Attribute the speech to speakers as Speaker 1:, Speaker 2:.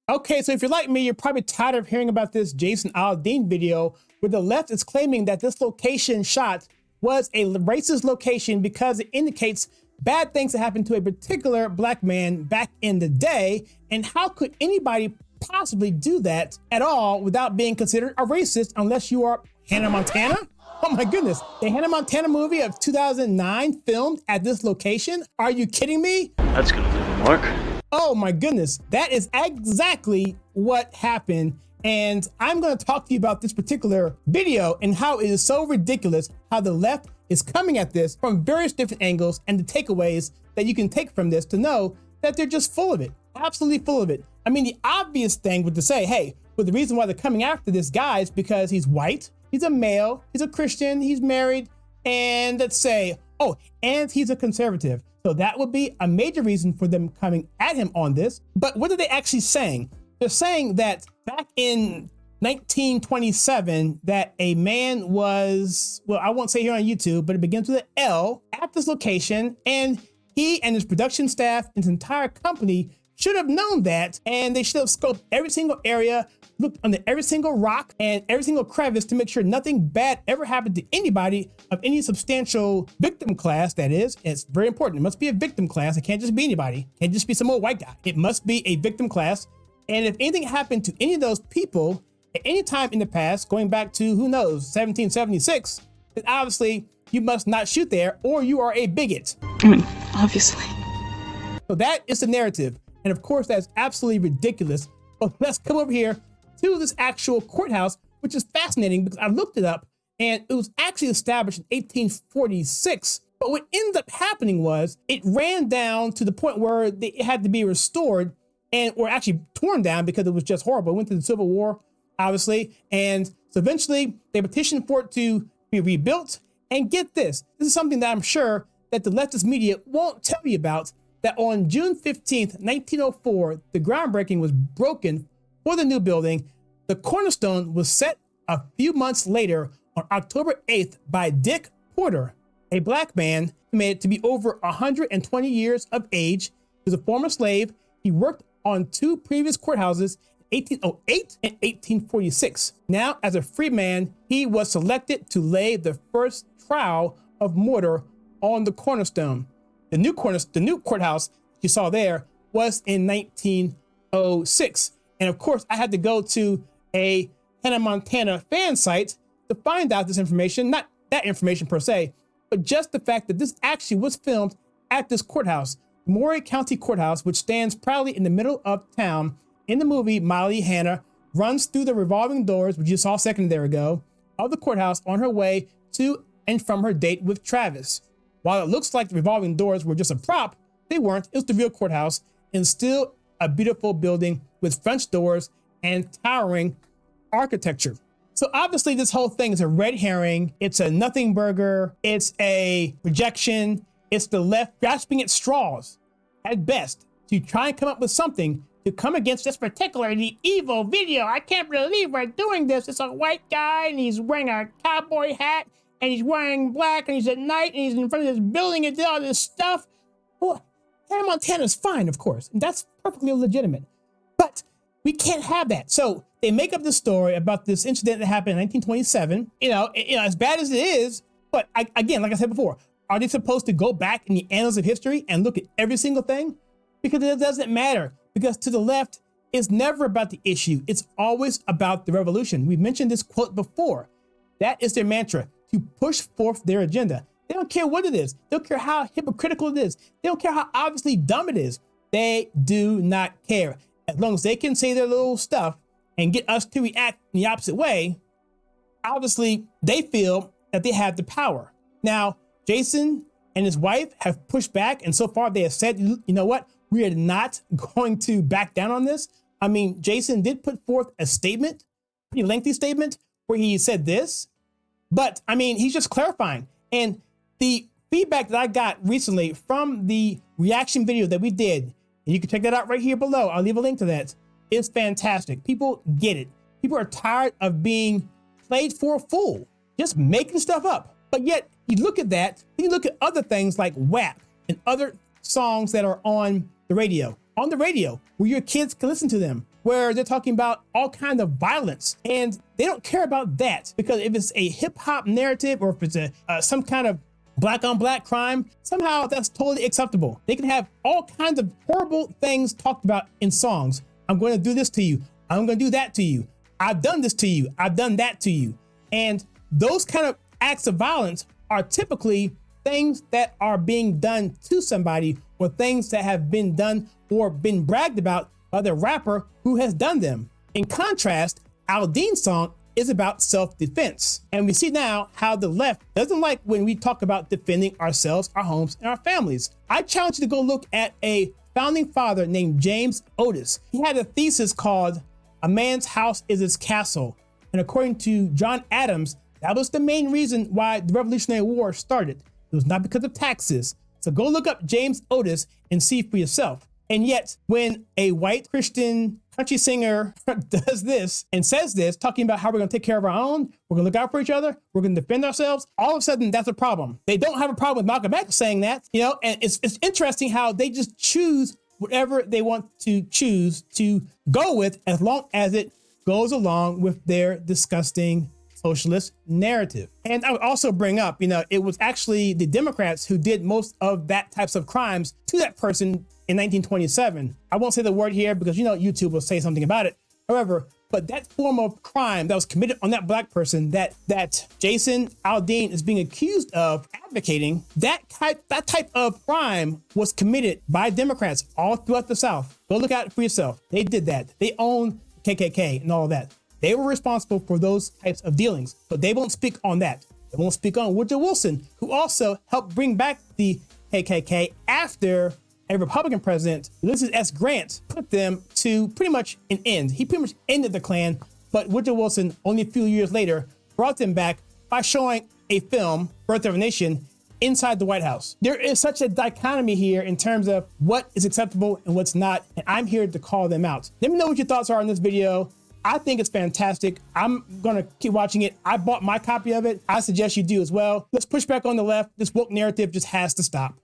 Speaker 1: Okay, so if you're like me, you're probably tired of hearing about this Jason Aldeans video where the left is claiming that this location shot was a racist location because it indicates bad things that happened to a particular black man back in the day. And how could anybody possibly do that at all without being considered a racist unless you are Hannah Montana? Oh my goodness, the Hannah Montana movie of 2009 filmed at this location? Are you kidding me?
Speaker 2: That's gonna leave a mark.
Speaker 1: Oh my goodness, that is exactly what happened. And I'm going to talk to you about this particular video and how it is so ridiculous how the left is coming at this from various different angles and the takeaways that you can take from this to know that they're just full of it, absolutely full of it. I mean, the obvious thing would to say, hey, well, the reason why they're coming after this guy is because he's white, he's a male, he's a Christian, he's married, and let's say, oh, and he's a conservative. So that would be a major reason for them coming at him on this. But what are they actually saying? They're saying that back in 1927, that a man was, well, I won't say here on YouTube, but it begins with an L at this location. And he and his production staff and his entire company should have known that. And they should have scoped every single area, looked under every single rock and every single crevice to make sure nothing bad ever happened to anybody of any substantial victim class. That is, it's very important. It must be a victim class. It can't just be anybody. It can't just be some old white guy. It must be a victim class. And if anything happened to any of those people at any time in the past, going back to, who knows, 1776, then obviously you must not shoot there or you are a bigot.
Speaker 3: I mean, obviously.
Speaker 1: So that is the narrative. And of course, that's absolutely ridiculous. But let's come over here to this actual courthouse, which is fascinating because I looked it up and it was actually established in 1846. But what ended up happening was it ran down to the point where it had to be restored or actually torn down because it was just horrible. It went through the Civil War, obviously. And so eventually they petitioned for it to be rebuilt. And get this is something that I'm sure that the leftist media won't tell you about, that on June 15th, 1904, the groundbreaking was broken for the new building. The cornerstone was set a few months later on October 8th by Dick Porter, a black man who made it to be over 120 years of age. He was a former slave. He worked on two previous courthouses, 1808 and 1846. Now, as a free man, he was selected to lay the first trowel of mortar on the cornerstone. The new courthouse you saw there was in 1906. And of course, I had to go to a Hannah Montana fan site to find out this information, not that information per se, but just the fact that this actually was filmed at this courthouse, Maury County Courthouse, which stands proudly in the middle of town. In the movie, Molly Hannah runs through the revolving doors, which you saw a second there ago, of the courthouse on her way to and from her date with Travis. While it looks like the revolving doors were just a prop, they weren't. It was the real courthouse, and still a beautiful building with French doors and towering architecture. So obviously this whole thing is a red herring. It's a nothing burger. It's a rejection. It's the left grasping at straws at best to try and come up with something to come against this particularly evil video. I can't believe we're doing this. It's a white guy and he's wearing a cowboy hat and he's wearing black and he's at night and he's in front of this building and did all this stuff. Well, Hannah Montana's fine, of course, and that's perfectly legitimate. But we can't have that. So they make up this story about this incident that happened in 1927. You know, as bad as it is, but again, like I said before, are they supposed to go back in the annals of history and look at every single thing? Because it doesn't matter. Because to the left, it's never about the issue. It's always about the revolution. We've mentioned this quote before. That is their mantra, to push forth their agenda. They don't care what it is. They don't care how hypocritical it is. They don't care how obviously dumb it is. They do not care. As long as they can say their little stuff and get us to react in the opposite way, obviously they feel that they have the power. Now, Jason and his wife have pushed back, and so far they have said, you know what? We are not going to back down on this. I mean, Jason did put forth a statement, pretty lengthy statement, where he said this, but I mean, he's just clarifying. And the feedback that I got recently from the reaction video that we did, and you can check that out right here below, I'll leave a link to that, is fantastic. People get it. People are tired of being played for a fool, just making stuff up. But yet, you look at that, then you look at other things like WAP and other songs that are on the radio, where your kids can listen to them, where they're talking about all kinds of violence, and they don't care about that, because if it's a hip hop narrative or if it's some kind of black on black crime, somehow that's totally acceptable. They can have all kinds of horrible things talked about in songs. I'm going to do this to you. I'm going to do that to you. I've done this to you. I've done that to you. And those kind of acts of violence are typically things that are being done to somebody, or things that have been done or been bragged about by the rapper who has done them. In contrast, Aldean's song is about self-defense. And we see now how the left doesn't like when we talk about defending ourselves, our homes, and our families. I challenge you to go look at a founding father named Jason Aldeans. He had a thesis called "A Man's House is His Castle." And according to John Adams, that was the main reason why the Revolutionary War started. It was not because of taxes. So go look up Jason Aldeans and see for yourself. And yet, when a white Christian country singer does this and says this, talking about how we're going to take care of our own, we're going to look out for each other, we're going to defend ourselves, all of a sudden that's a problem. They don't have a problem with Malcolm X saying that, and it's interesting how they just choose whatever they want to choose to go with, as long as it goes along with their disgusting socialist narrative. And I would also bring up, it was actually the Democrats who did most of that types of crimes to that person in 1927. I won't say the word here because YouTube will say something about it. However, but that form of crime that was committed on that black person that Jason Aldeans is being accused of advocating, that type of crime was committed by Democrats all throughout the South. Go look at it for yourself. They did that. They own KKK and all that. They were responsible for those types of dealings, but they won't speak on that. They won't speak on Woodrow Wilson, who also helped bring back the KKK after a Republican president, Ulysses S. Grant, put them to pretty much an end. He pretty much ended the Klan, but Woodrow Wilson, only a few years later, brought them back by showing a film, Birth of a Nation, inside the White House. There is such a dichotomy here in terms of what is acceptable and what's not, and I'm here to call them out. Let me know what your thoughts are on this video. I think it's fantastic. I'm gonna keep watching it. I bought my copy of it. I suggest you do as well. Let's push back on the left. This woke narrative just has to stop.